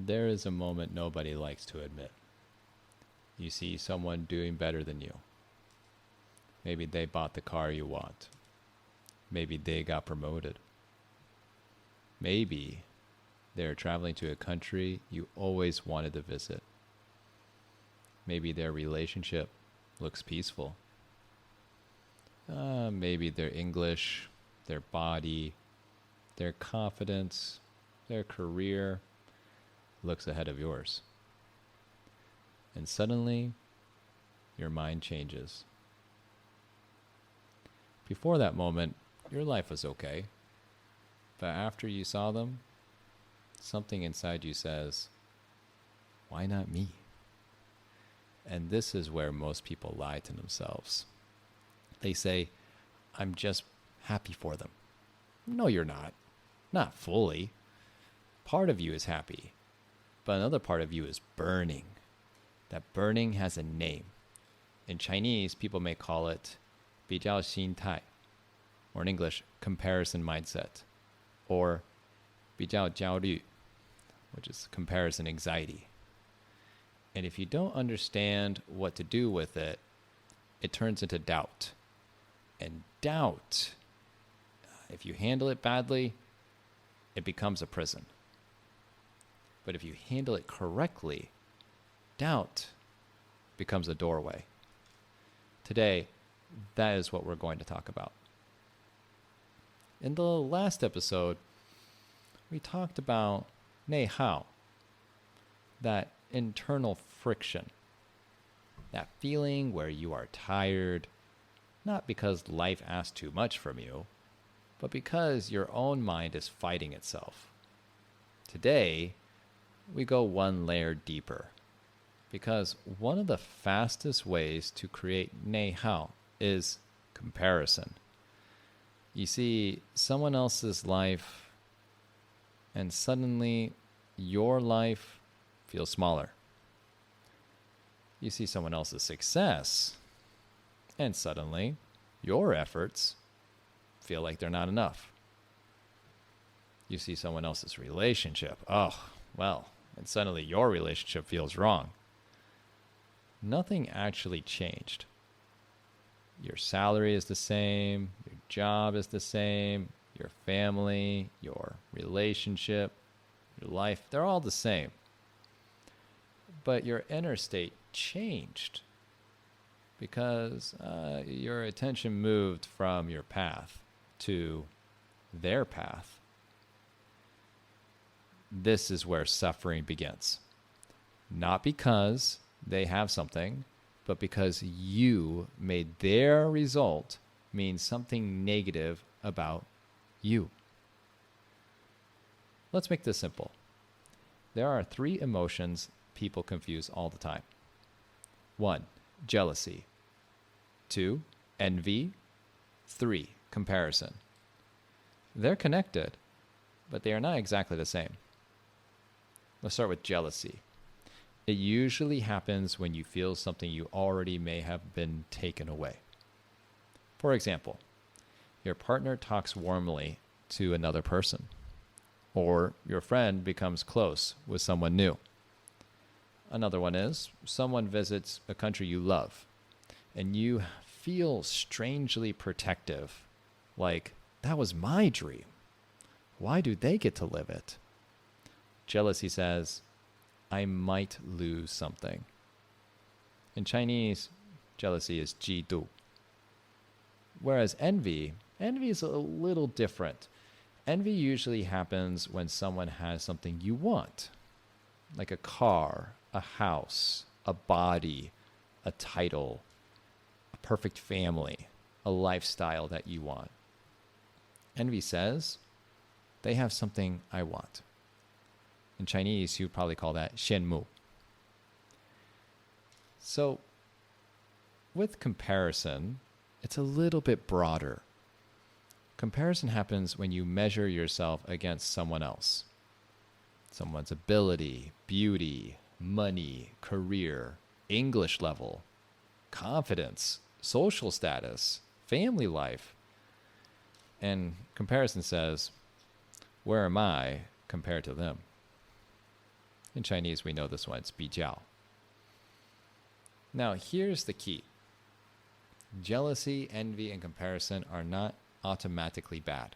There is a moment nobody likes to admit. You see someone doing better than you. Maybe they bought the car you want. Maybe they got promoted. Maybe they're traveling to a country you always wanted to visit. Maybe their relationship looks peaceful. Maybe their English, their body, their confidence, their career looks ahead of yours. And suddenly, your mind changes. Before that moment, your life was okay. But after you saw them, something inside you says, why not me? And this is where most people lie to themselves. They say, I'm just happy for them. No, you're not. Not fully. Part of you is happy, but another part of you is burning. That burning has a name. In Chinese, people may call it 比较心态, or in English, comparison mindset, or 比较焦虑, which is comparison anxiety. And if you don't understand what to do with it, it turns into doubt. And doubt, if you handle it badly, it becomes a prison. But if you handle it correctly, doubt becomes a doorway. Today, that is what we're going to talk about. In the last episode, we talked about 内耗, that internal friction, that feeling where you are tired, not because life asks too much from you, but because your own mind is fighting itself. Today, we go one layer deeper, because one of the fastest ways to create 内耗 is comparison. You see someone else's life, and suddenly your life feels smaller. You see someone else's success, and suddenly your efforts feel like they're not enough. You see someone else's relationship. And suddenly your relationship feels wrong. Nothing actually changed. Your salary is the same, your job is the same, your family, your relationship, your life, they're all the same. But your inner state changed because your attention moved from your path to their path. This is where suffering begins. Not because they have something, but because you made their result mean something negative about you. Let's make this simple. There are 3 emotions people confuse all the time. 1, jealousy. 2, envy. 3, comparison. They're connected, but they are not exactly the same. Let's start with jealousy. It usually happens when you feel something you already may have been taken away. For example, your partner talks warmly to another person, or your friend becomes close with someone new. Another one is someone visits a country you love, and you feel strangely protective, like, that was my dream. Why do they get to live it? Jealousy says, I might lose something. In Chinese, jealousy is 嫉妒. Whereas envy is a little different. Envy usually happens when someone has something you want, like a car, a house, a body, a title, a perfect family, a lifestyle that you want. Envy says, they have something I want. In Chinese, you'd probably call that 羡慕. So, with comparison, it's a little bit broader. Comparison happens when you measure yourself against someone else. Someone's ability, beauty, money, career, English level, confidence, social status, family life. And comparison says, where am I compared to them? In Chinese, we know this one. It's 比较. Now, here's the key. Jealousy, envy, and comparison are not automatically bad.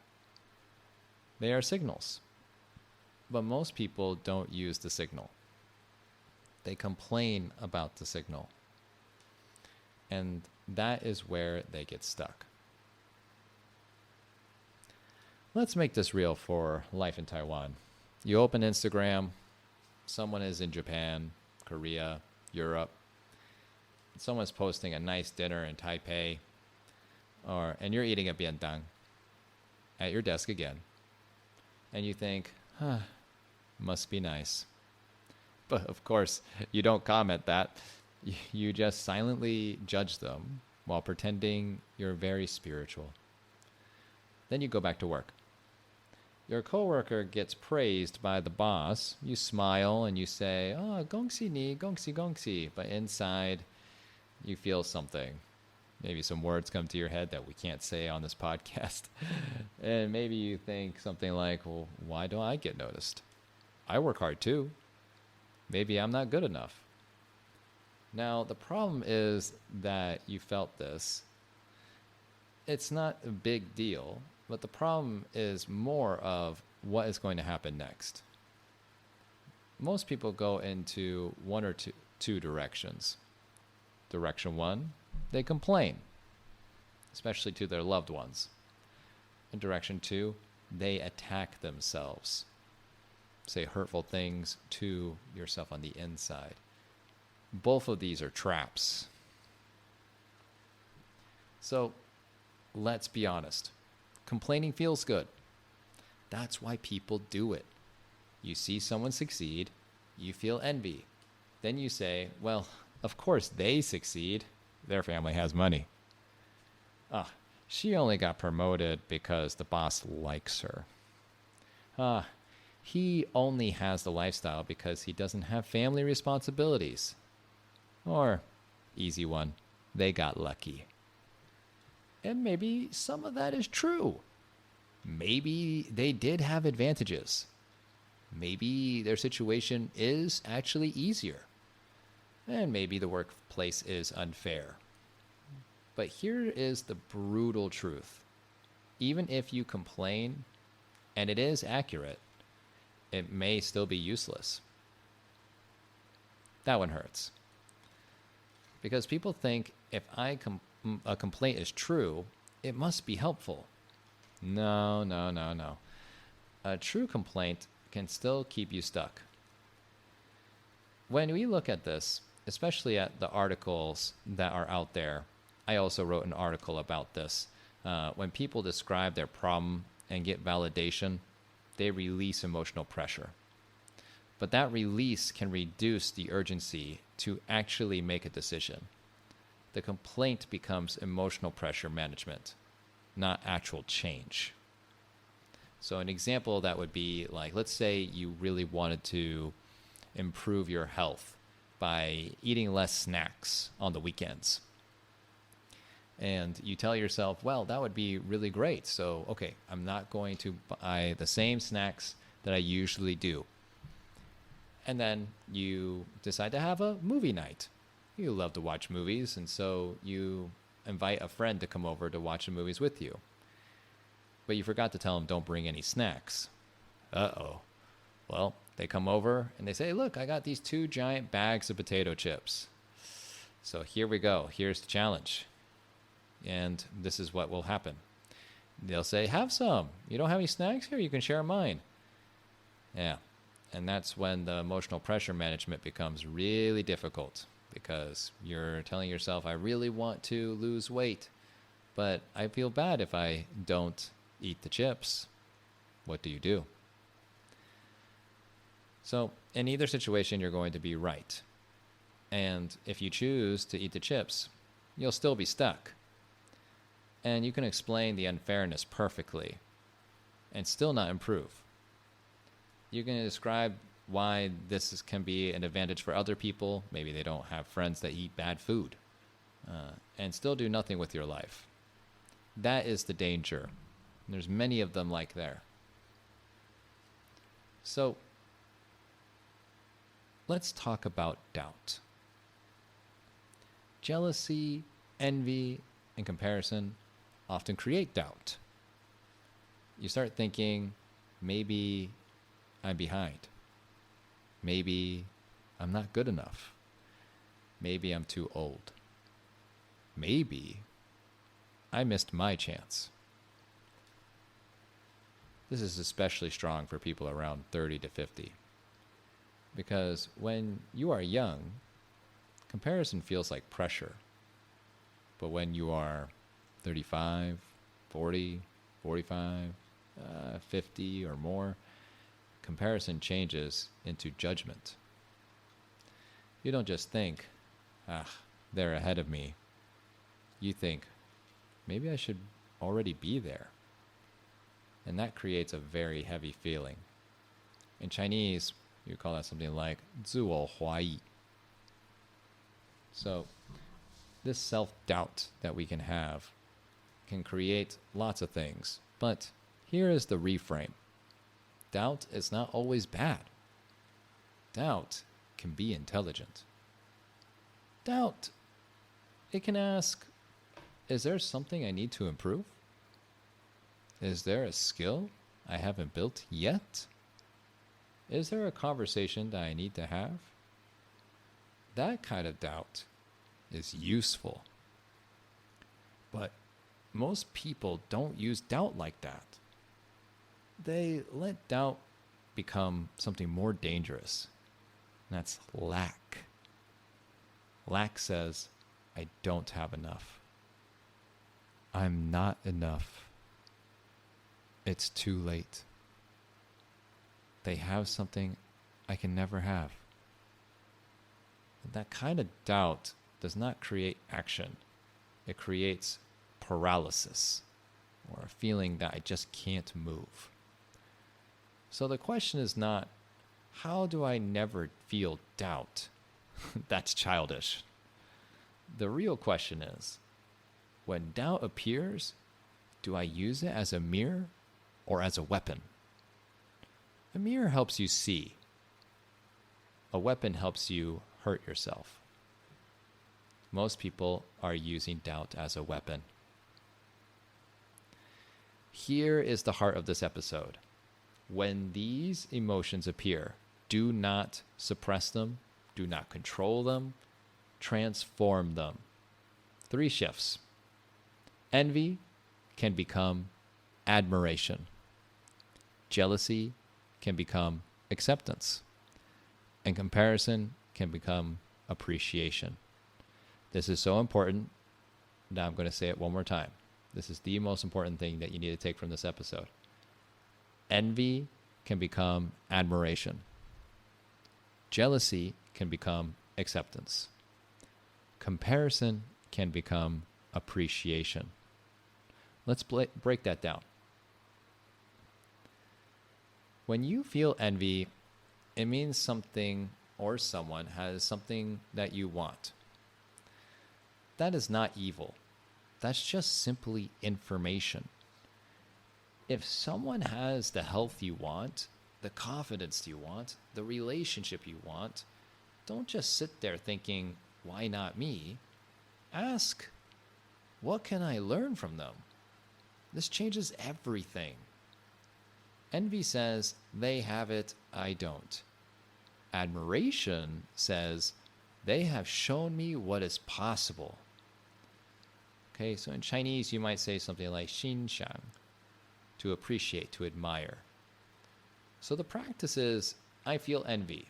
They are signals. But most people don't use the signal. They complain about the signal. And that is where they get stuck. Let's make this real for life in Taiwan. You open Instagram, someone is in Japan, Korea, Europe. Someone's posting a nice dinner in Taipei, and you're eating a biandang at your desk again. And you think, must be nice. But of course, you don't comment that. You just silently judge them while pretending you're very spiritual. Then you go back to work. Your coworker gets praised by the boss. You smile and you say, gongxi ni, gongxi, gongxi. But inside, you feel something. Maybe some words come to your head that we can't say on this podcast. And maybe you think something like, well, why don't I get noticed? I work hard too. Maybe I'm not good enough. Now, the problem is that you felt this. It's not a big deal, but the problem is more of what is going to happen next. Most people go into one or two directions. Direction one, they complain, especially to their loved ones. In direction two, they attack themselves. Say hurtful things to yourself on the inside. Both of these are traps. So let's be honest. Complaining feels good. That's why people do it. You see someone succeed, you feel envy. Then you say, well, of course they succeed. Their family has money. She only got promoted because the boss likes her. He only has the lifestyle because he doesn't have family responsibilities. Or, easy one, they got lucky. And maybe some of that is true. Maybe they did have advantages. Maybe their situation is actually easier. And maybe the workplace is unfair. But here is the brutal truth. Even if you complain, and it is accurate, it may still be useless. That one hurts. Because people think if a complaint is true, it must be helpful. No. A true complaint can still keep you stuck. When we look at this, especially at the articles that are out there, I also wrote an article about this. When people describe their problem and get validation, they release emotional pressure. But that release can reduce the urgency to actually make a decision. The complaint becomes emotional pressure management, not actual change. So an example of that would be like, let's say you really wanted to improve your health by eating less snacks on the weekends. And you tell yourself, well, that would be really great. So, okay, I'm not going to buy the same snacks that I usually do. And then you decide to have a movie night. You love to watch movies, and so you invite a friend to come over to watch the movies with you. But you forgot to tell them don't bring any snacks. Uh-oh. Well, they come over and they say, look, I got these 2 giant bags of potato chips. So here we go. Here's the challenge. And this is what will happen. They'll say, have some. You don't have any snacks here? You can share mine. Yeah. And that's when the emotional pressure management becomes really difficult, because you're telling yourself, I really want to lose weight, but I feel bad if I don't eat the chips. What do? So in either situation, you're going to be right. And if you choose to eat the chips, you'll still be stuck. And you can explain the unfairness perfectly and still not improve. You can describe why this can be an advantage for other people. Maybe they don't have friends that eat bad food, and still do nothing with your life. That is the danger. And there's many of them like there. So let's talk about doubt. Jealousy, envy, and comparison often create doubt. You start thinking, maybe I'm behind. Maybe I'm not good enough. Maybe I'm too old. Maybe I missed my chance. This is especially strong for people around 30 to 50. Because when you are young, comparison feels like pressure. But when you are 35, 40, 45, 50 or more, comparison changes into judgment. You don't just think, they're ahead of me. You think, maybe I should already be there. And that creates a very heavy feeling. In Chinese, you call that something like 自我怀疑. So this self-doubt that we can have can create lots of things. But here is the reframe. Doubt is not always bad. Doubt can be intelligent. Doubt, it can ask, is there something I need to improve? Is there a skill I haven't built yet? Is there a conversation that I need to have? That kind of doubt is useful. But most people don't use doubt like that. They let doubt become something more dangerous. And that's lack. Lack says, I don't have enough. I'm not enough. It's too late. They have something I can never have. That kind of doubt does not create action. It creates paralysis, or a feeling that I just can't move. So the question is not, how do I never feel doubt? That's childish. The real question is, when doubt appears, do I use it as a mirror or as a weapon? A mirror helps you see. A weapon helps you hurt yourself. Most people are using doubt as a weapon. Here is the heart of this episode. When these emotions appear, do not suppress them, do not control them, transform them. 3 shifts. Envy can become admiration. Jealousy can become acceptance. And comparison can become appreciation. This is so important. Now I'm going to say it one more time. This is the most important thing that you need to take from this episode. Envy can become admiration. Jealousy can become acceptance. Comparison can become appreciation. Let's break that down. When you feel envy, it means something or someone has something that you want. That is not evil. That's just simply information. If someone has the health you want, the confidence you want, the relationship you want, don't just sit there thinking, why not me? Ask, what can I learn from them? This changes everything. Envy says, they have it, I don't. Admiration says, they have shown me what is possible. Okay, so in Chinese, you might say something like xiàn, to appreciate, to admire. So the practice is, I feel envy.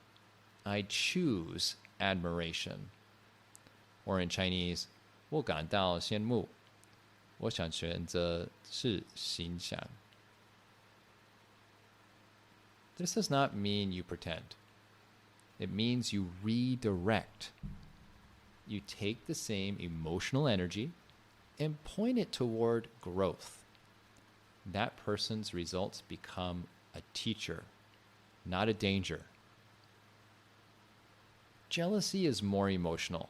I choose admiration. Or in Chinese, 我感到羡慕。我想选择是欣赏. This does not mean you pretend. It means you redirect. You take the same emotional energy and point it toward growth. That person's results become a teacher, not a danger. Jealousy is more emotional.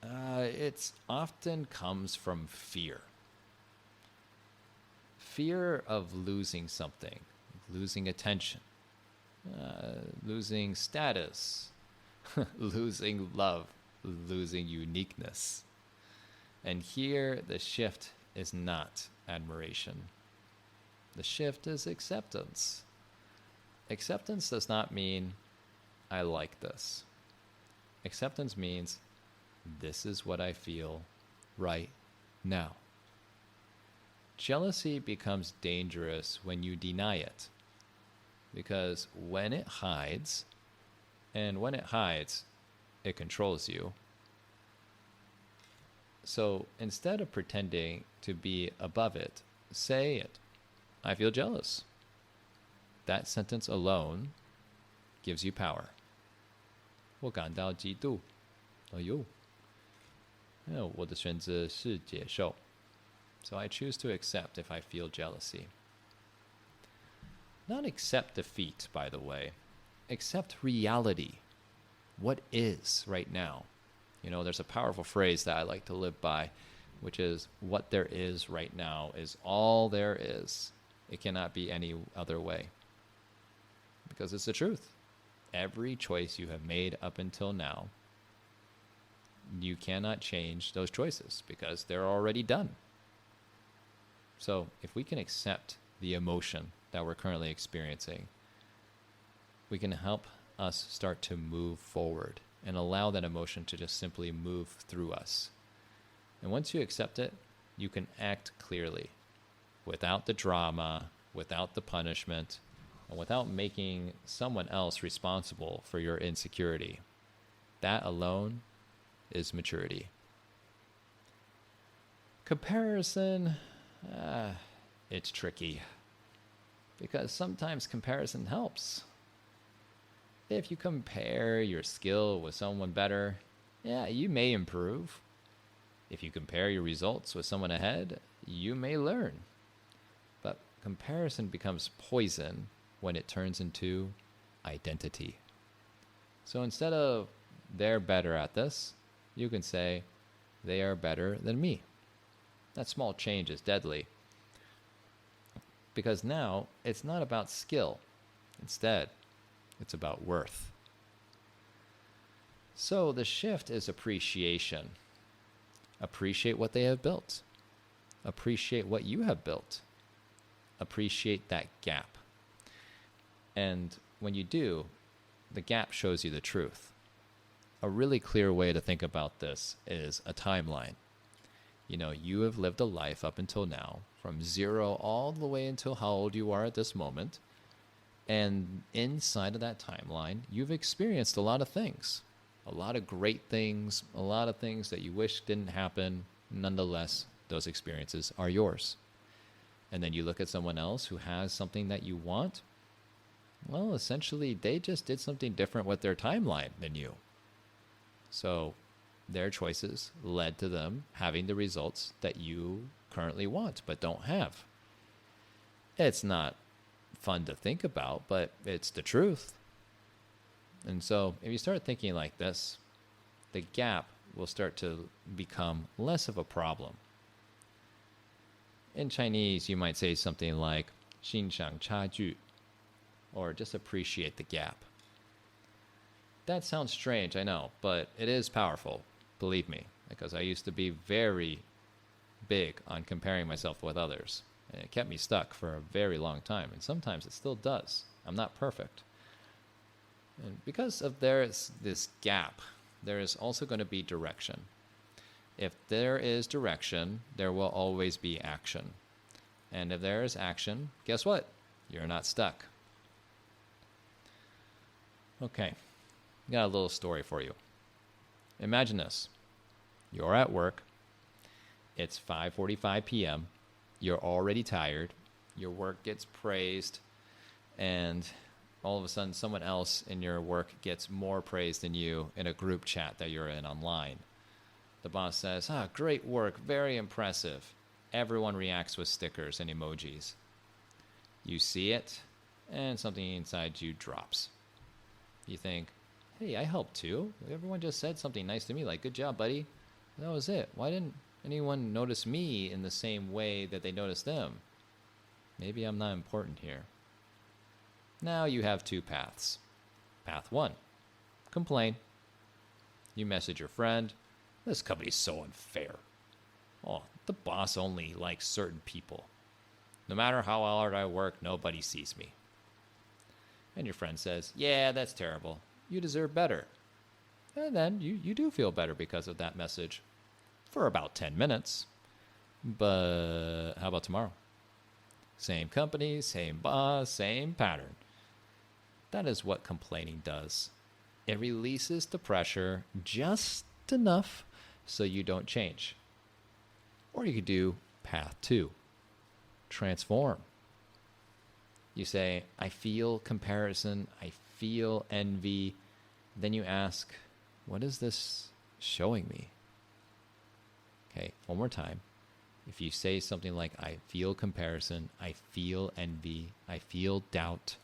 It often comes from fear. Fear of losing something, losing attention. losing status, losing love, losing uniqueness. And here, the shift is not admiration. The shift is acceptance. Acceptance does not mean, I like this. Acceptance means, this is what I feel right now. Jealousy becomes dangerous when you deny it. Because when it hides, it controls you. So instead of pretending to be above it, say it. I feel jealous. That sentence alone gives you power. 我感到嫉妒。哎呦，我的选择是接受。So I choose to accept if I feel jealousy. Not accept defeat, by the way. Accept reality. What is right now? You know, there's a powerful phrase that I like to live by, which is, what there is right now is all there is. It cannot be any other way. Because it's the truth. Every choice you have made up until now, you cannot change those choices because they're already done. So if we can accept the emotion that we're currently experiencing, we can help us start to move forward and allow that emotion to just simply move through us. And once you accept it, you can act clearly, without the drama, without the punishment, and without making someone else responsible for your insecurity. That alone is maturity. Comparison, it's tricky. Because sometimes comparison helps. If you compare your skill with someone better, yeah, you may improve. If you compare your results with someone ahead, you may learn. But comparison becomes poison when it turns into identity. So instead of, they're better at this, you can say, they are better than me. That small change is deadly. Because now, it's not about skill. Instead, it's about worth. So the shift is appreciation. Appreciate what they have built. Appreciate what you have built. Appreciate that gap. And when you do, the gap shows you the truth. A really clear way to think about this is a timeline. You know, you have lived a life up until now, from 0 all the way until how old you are at this moment. And inside of that timeline, you've experienced a lot of things. A lot of great things, a lot of things that you wish didn't happen. Nonetheless, those experiences are yours. And then you look at someone else who has something that you want. Well, essentially, they just did something different with their timeline than you. So their choices led to them having the results that you currently want but don't have. It's not fun to think about, but it's the truth. And so if you start thinking like this, the gap will start to become less of a problem. In Chinese, you might say something like 欣赏差距, or just appreciate the gap. That sounds strange, I know, but it is powerful, believe me, because I used to be very big on comparing myself with others. And it kept me stuck for a very long time, and sometimes it still does. I'm not perfect. And because of this gap, there is also going to be direction. If there is direction, there will always be action. And if there is action, guess what? You're not stuck. Okay, got a little story for you. Imagine this. You're at work. It's 5:45 p.m. You're already tired. Your work gets praised. And all of a sudden, someone else in your work gets more praise than you in a group chat that you're in online. The boss says, great work, very impressive. Everyone reacts with stickers and emojis. You see it, and something inside you drops. You think, hey, I helped too. Everyone just said something nice to me, like, good job, buddy. That was it. Why didn't anyone notice me in the same way that they noticed them? Maybe I'm not important here. Now you have two paths. Path one, complain. You message your friend, this company's so unfair. Oh, the boss only likes certain people. No matter how hard I work, nobody sees me. And your friend says, yeah, that's terrible. You deserve better. And then you do feel better because of that message for about 10 minutes. But how about tomorrow? Same company, same boss, same pattern. That is what complaining does. It releases the pressure just enough so you don't change. Or you could do path two, transform. You say, I feel comparison, I feel envy. Then you ask, what is this showing me? Okay, one more time. If you say something like, I feel comparison, I feel envy, I feel doubt,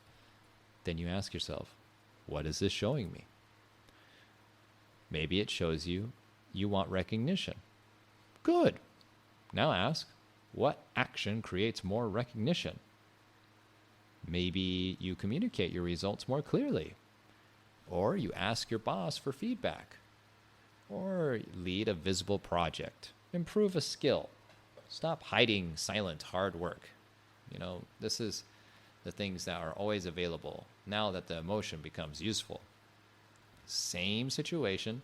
then you ask yourself, what is this showing me? Maybe it shows you want recognition. Good. Now ask, what action creates more recognition? Maybe you communicate your results more clearly. Or you ask your boss for feedback. Or lead a visible project. Improve a skill. Stop hiding silent hard work. This is the things that are always available now that the emotion becomes useful. Same situation,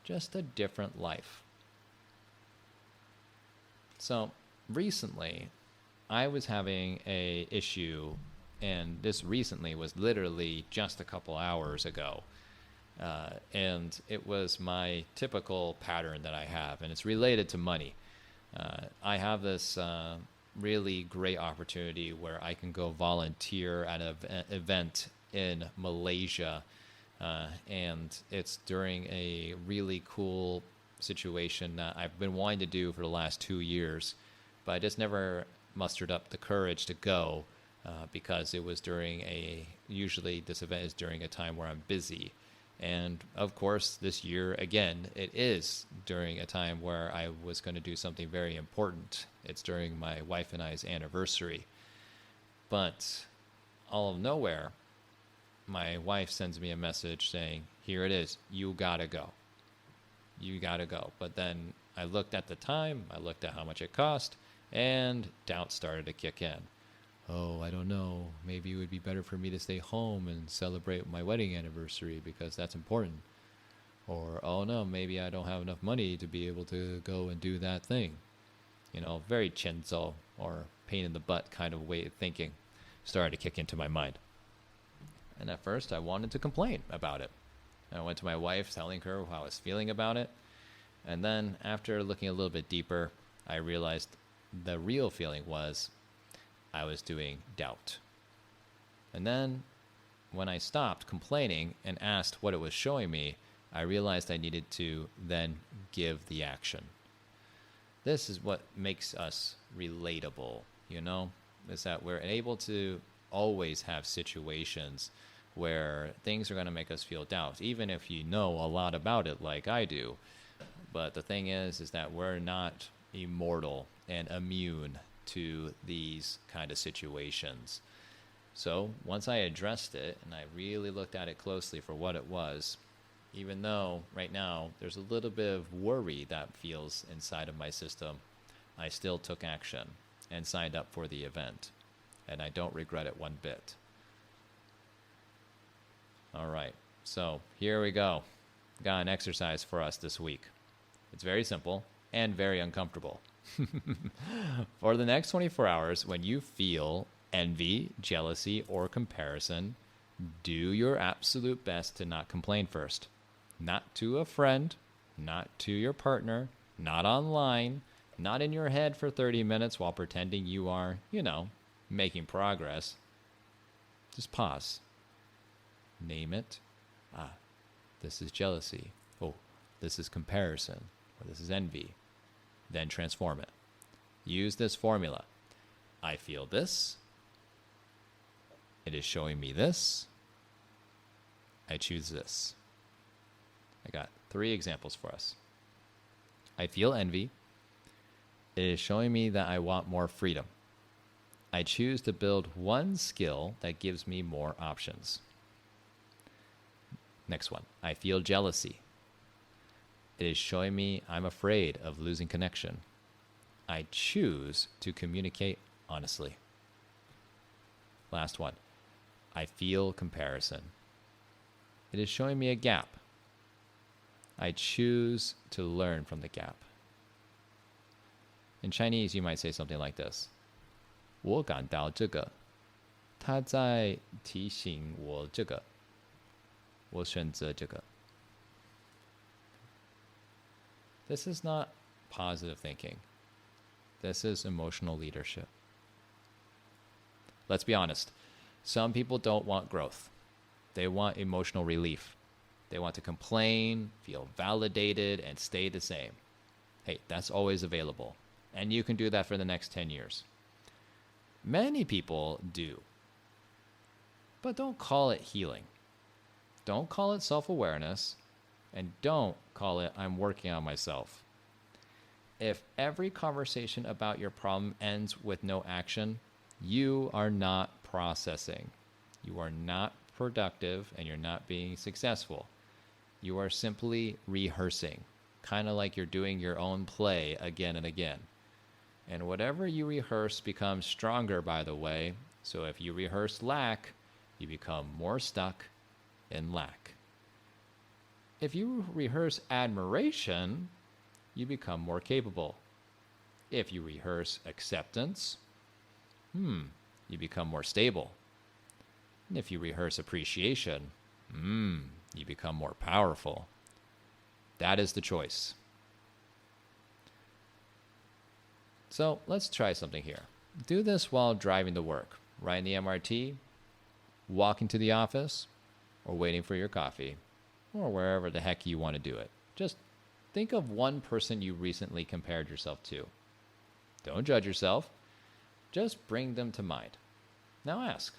just a different life. So recently, I was having a issue, and this recently was literally just a couple hours ago. And it was my typical pattern that I have, and it's related to money. I have this really great opportunity where I can go volunteer at an event in Malaysia, and it's during a really cool situation that I've been wanting to do for the last 2 years, but I just never mustered up the courage to go because it was usually this event is during a time where I'm busy. And of course, this year, again, it is during a time where I was going to do something very important. It's during my wife and I's anniversary. But all of nowhere, my wife sends me a message saying, here it is, you gotta go. You gotta go. But then I looked at the time, I looked at how much it cost, and doubt started to kick in. Oh, I don't know, maybe it would be better for me to stay home and celebrate my wedding anniversary because that's important. Or, oh no, maybe I don't have enough money to be able to go and do that thing. Very chenzo or pain in the butt kind of way of thinking started to kick into my mind. And at first I wanted to complain about it. I went to my wife telling her how I was feeling about it. And then after looking a little bit deeper, I realized the real feeling was I was doing doubt. And then when I stopped complaining and asked what it was showing me, I realized I needed to then give the action. This is what makes us relatable, is that we're able to always have situations where things are going to make us feel doubt, even if you know a lot about it like I do. But the thing is that we're not immortal and immune to these kind of situations. So once I addressed it and I really looked at it closely for what it was, even though right now there's a little bit of worry that feels inside of my system, I still took action and signed up for the event. And I don't regret it one bit. All right, so here we go. Got an exercise for us this week. It's very simple and very uncomfortable. For the next 24 hours, when you feel envy, jealousy, or comparison, do your absolute best to not complain first. Not to a friend, not to your partner, not online, not in your head for 30 minutes while pretending you are, making progress. Just pause. Name it. This is jealousy. Oh, this is comparison. Or this is envy. Then transform it. Use this formula. I feel this. It is showing me this. I choose this. I got 3 examples for us. I feel envy. It is showing me that I want more freedom. I choose to build one skill that gives me more options. Next one. I feel jealousy. It is showing me I'm afraid of losing connection. I choose to communicate honestly. Last one. I feel comparison. It is showing me a gap. I choose to learn from the gap. In Chinese, you might say something like this. 我感到这个，他在提醒我这个，我选择这个。This is not positive thinking. This is emotional leadership. Let's be honest. Some people don't want growth. They want emotional relief. They want to complain, feel validated, and stay the same. Hey, that's always available. And you can do that for the next 10 years. Many people do. But don't call it healing. Don't call it self-awareness. And don't call it, I'm working on myself. If every conversation about your problem ends with no action, you are not processing. You are not productive and you're not being successful. You are simply rehearsing, kind of like you're doing your own play again and again. And whatever you rehearse becomes stronger, by the way. So if you rehearse lack, you become more stuck in lack. If you rehearse admiration, you become more capable. If you rehearse acceptance, you become more stable. And if you rehearse appreciation, you become more powerful. That is the choice. So let's try something here. Do this while driving to work, riding the MRT, walking to the office, or waiting for your coffee, or wherever the heck you want to do it. Just think of one person you recently compared yourself to. Don't judge yourself. Just bring them to mind. Now ask,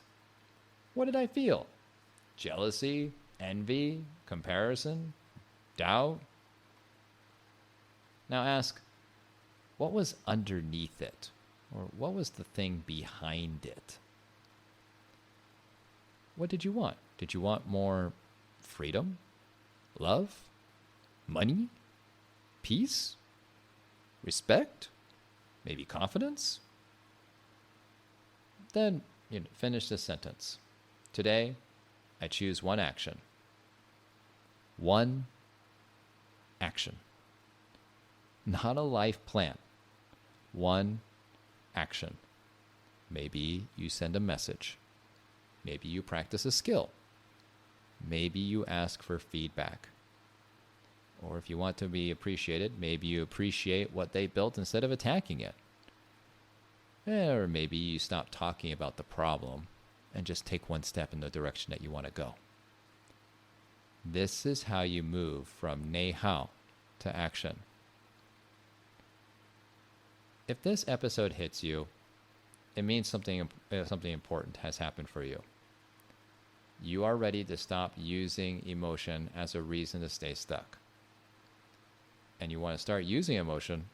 what did I feel? Jealousy, envy, comparison, doubt? Now ask, what was underneath it? Or what was the thing behind it? What did you want? Did you want more freedom, love, money, peace, respect, maybe confidence? Then finish this sentence. Today, I choose one action. One action. Not a life plan. One action. Maybe you send a message. Maybe you practice a skill. Maybe you ask for feedback. Or if you want to be appreciated, maybe you appreciate what they built instead of attacking it. Or maybe you stop talking about the problem and just take one step in the direction that you want to go. This is how you move from 内耗 to action. If this episode hits you, it means something important has happened for you. You are ready to stop using emotion as a reason to stay stuck. And you want to start using emotion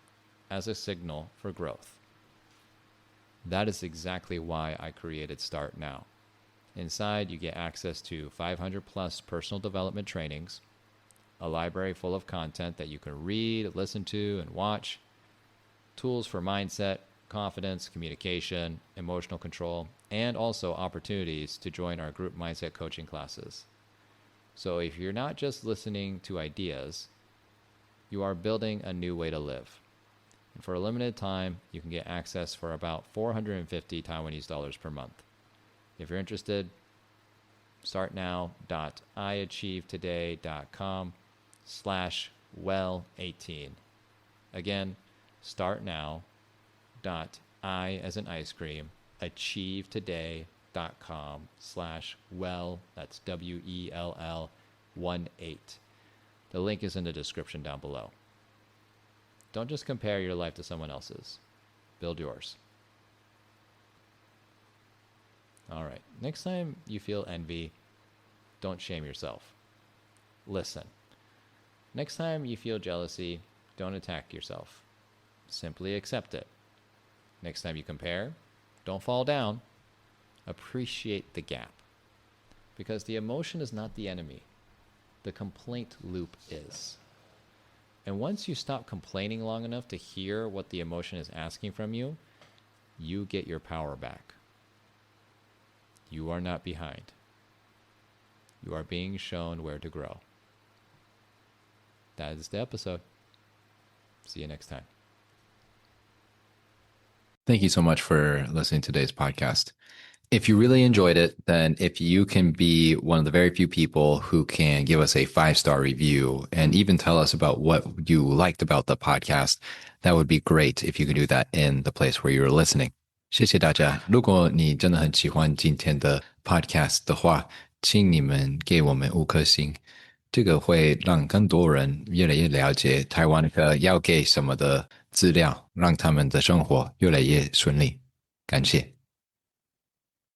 as a signal for growth. That is exactly why I created Start Now. Inside, you get access to 500 plus personal development trainings, a library full of content that you can read, listen to, and watch, tools for mindset, confidence, communication, emotional control, and also opportunities to join our group mindset coaching classes. So if you're not just listening to ideas, you are building a new way to live. And for a limited time, you can get access for about 450 Taiwanese dollars per month. If you're interested, startnow.iachievetoday.com/well18. Again, startnow.i as in ice cream, achievetoday.com/well, that's WELL18. The link is in the description down below. Don't just compare your life to someone else's. Build yours. All right. Next time you feel envy, don't shame yourself. Listen. Next time you feel jealousy, don't attack yourself. Simply accept it. Next time you compare, Don't fall down. Appreciate the gap. Because the emotion is not the enemy. The complaint loop is. And once you stop complaining long enough to hear what the emotion is asking from you, you get your power back. You are not behind. You are being shown where to grow. That is the episode. See you next time. Thank you so much for listening to today's podcast. If you really enjoyed it, then if you can be one of the very few people who can give us a 5-star review and even tell us about what you liked about the podcast, that would be great if you could do that in the place where you're listening. 谢谢大家。如果你真的很喜欢今天的 podcast 的话，请你们给我们5颗星。这个会让更多人越来越了解台湾要给什么的资料，让他们的生活越来越顺利。感谢。